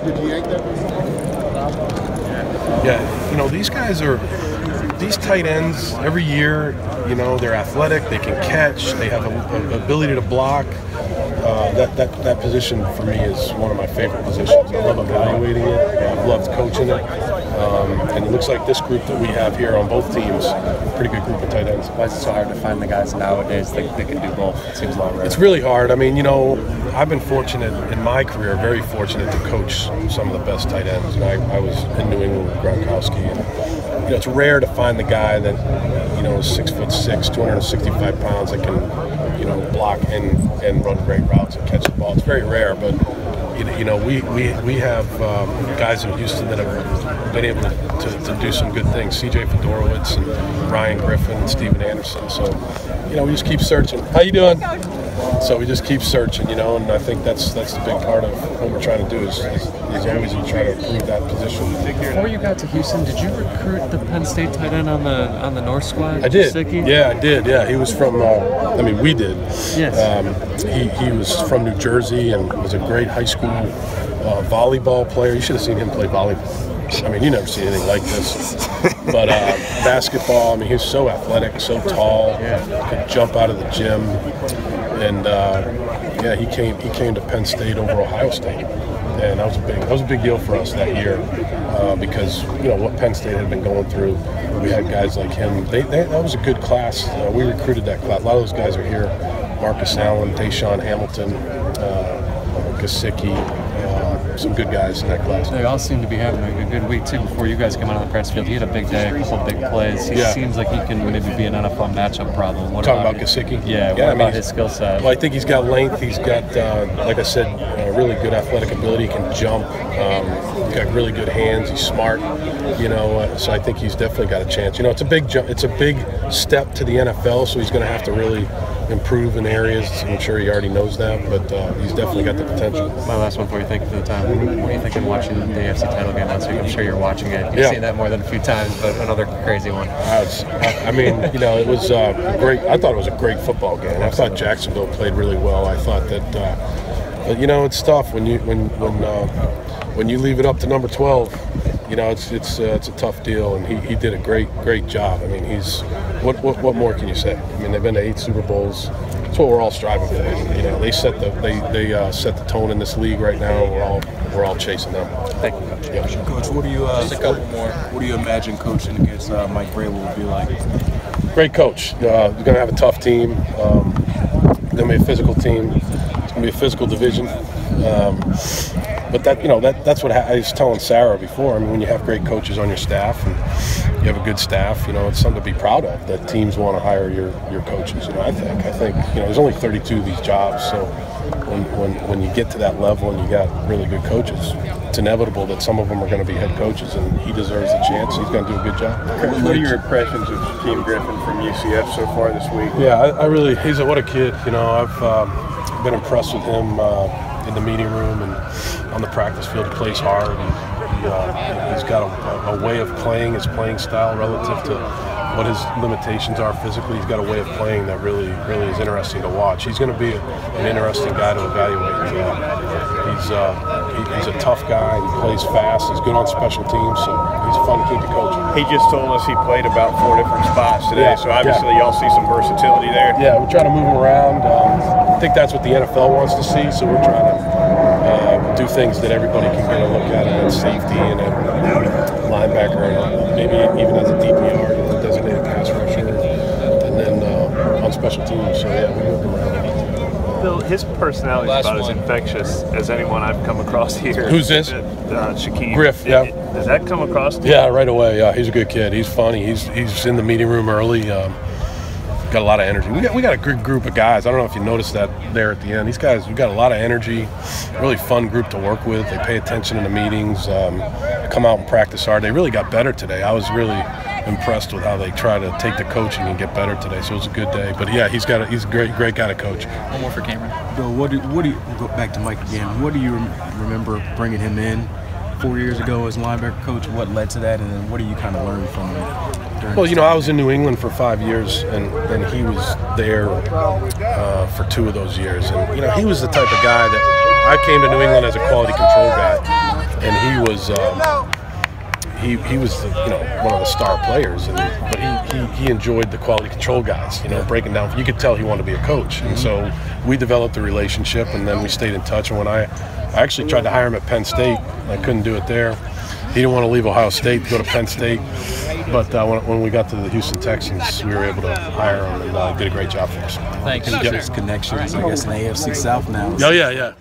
Did you yank that? Yeah, you know, these guys are, these tight ends, every year, you know, they're athletic, they can catch, they have an ability to block. That position for me is one of my favorite positions. I love evaluating it. I've loved coaching it. And it looks like this group that we have here on both teams, pretty good group of tight ends. Why is it so hard to find the guys nowadays that can do both? It seems long rare. It's really hard. I mean, you know, I've been fortunate in my career, very fortunate to coach some of the best tight ends. And I was in New England with Gronkowski. And, you know, it's rare to find the guy that, you know, is 6'6", 265 pounds that can, you know, block and run great routes and catch the ball. It's very rare, but you know, we have guys in Houston that have been able to do some good things. C.J. Fedorowicz and Ryan Griffin and Steven Anderson. So, you know, we just keep searching. How you doing? So we just keep searching, you know, and I think that's the big part of what we're trying to do is always you try to improve that position. Before you got to Houston, did you recruit the Penn State tight end on the North squad? I did. Gesicki? Yeah, I did. Yeah, he was from. I mean, we did. Yes. He was from New Jersey and was a great high school volleyball player. You should have seen him play volleyball. I mean, you never see anything like this. But basketball, I mean, he was so athletic, so tall, could jump out of the gym. And yeah, he came to Penn State over Ohio State, and that was a big deal for us that year because you know what Penn State had been going through. We had guys like him. That was a good class. We recruited that class. A lot of those guys are here. Marcus Allen, Tayshawn Hamilton, Gesicki. Some good guys in that class. They all seem to be having a good week too. Before you guys came out on the press field, he had a big day, a couple of big plays. He seems like he can maybe be an NFL matchup problem. What Talking about Gesicki? Yeah. What about his skill set? Well, I think he's got length. He's got, like I said, really good athletic ability. He can jump. He's got really good hands. He's smart. You know, so I think he's definitely got a chance. You know, it's a big jump. It's a big step to the NFL. So he's going to have to really improve in areas. I'm sure he already knows that, but he's definitely got the potential. My last one for you. Thank you for the time. What are you thinking watching the AFC title game last week? I'm sure you're watching it. You've seen that more than a few times, but another crazy one. I mean, you know, it was great. I thought it was a great football game. I thought Jacksonville played really well. I thought that, but you know, it's tough when you leave it up to number 12. You know, it's a tough deal, and he did a great job. I mean, what more can you say? I mean, they've been to 8 Super Bowls. That's what we're all striving for. You know, they set the tone in this league right now. We're all chasing them. Thank you, Coach. Yeah. Coach, what do you just a couple more? What do you imagine coaching against Mike Vrabel would be like? Great coach. We're going to have a tough team. It's going to be a physical team. It's going to be a physical division. But that's what I was telling Sarah before. I mean, when you have great coaches on your staff and you have a good staff, you know, it's something to be proud of that teams want to hire your coaches. You know, I think you know, there's only 32 of these jobs, so when you get to that level and you got really good coaches, it's inevitable that some of them are going to be head coaches, and he deserves a chance. He's going to do a good job. What are your impressions of Team Griffin from UCF so far this week? Yeah, I really, what a kid. You know, I've been impressed with him in the meeting room and on the practice field. He plays hard, and he's got a way of playing, his playing style relative to what his limitations are physically. He's got a way of playing that really is interesting to watch. He's going to be an interesting guy to evaluate. He's a tough guy. He plays fast. He's good on special teams, so he's a fun kid to coach. He just told us he played about 4 different spots today, so obviously y'all see some versatility there. Yeah, we're trying to move him around. I think that's what the NFL wants to see, so we're trying to do things that everybody can get a look at, and safety and a linebacker, and maybe even as a DPR, a designated pass rusher, and then on special teams. So yeah, we move him around. Bill, his personality is about as infectious as anyone I've come across here. Who's this? Shaquem. Griff, yeah. Does that come across to you? Yeah, right away. Yeah, he's a good kid. He's funny. He's in the meeting room early. Got a lot of energy. We got a good group of guys. I don't know if you noticed that there at the end. These guys, we got a lot of energy. Really fun group to work with. They pay attention in the meetings. Come out and practice hard. They really got better today. I was really impressed with how they try to take the coaching and get better today. So it was a good day. But yeah, he's a great guy to coach. One more for Cameron. Bill, what do you go back to Mike again? What do you remember bringing him in 4 years ago as linebacker coach? What led to that, and then what do you kind of learn from him? Well, you know, I was in New England for 5 years, and he was there for 2 of those years. And, you know, he was the type of guy that I came to New England as a quality control guy. was he was one of the star players, but he enjoyed the quality control guys, breaking down. You could tell he wanted to be a coach, and so we developed a relationship, and then we stayed in touch. And when I actually tried to hire him at Penn State, I couldn't do it there. He didn't want to leave Ohio State to go to Penn State, but when we got to the Houston Texans, we were able to hire him, and did a great job for us. Thanks. There's connections, I guess, in the AFC South now. Oh yeah.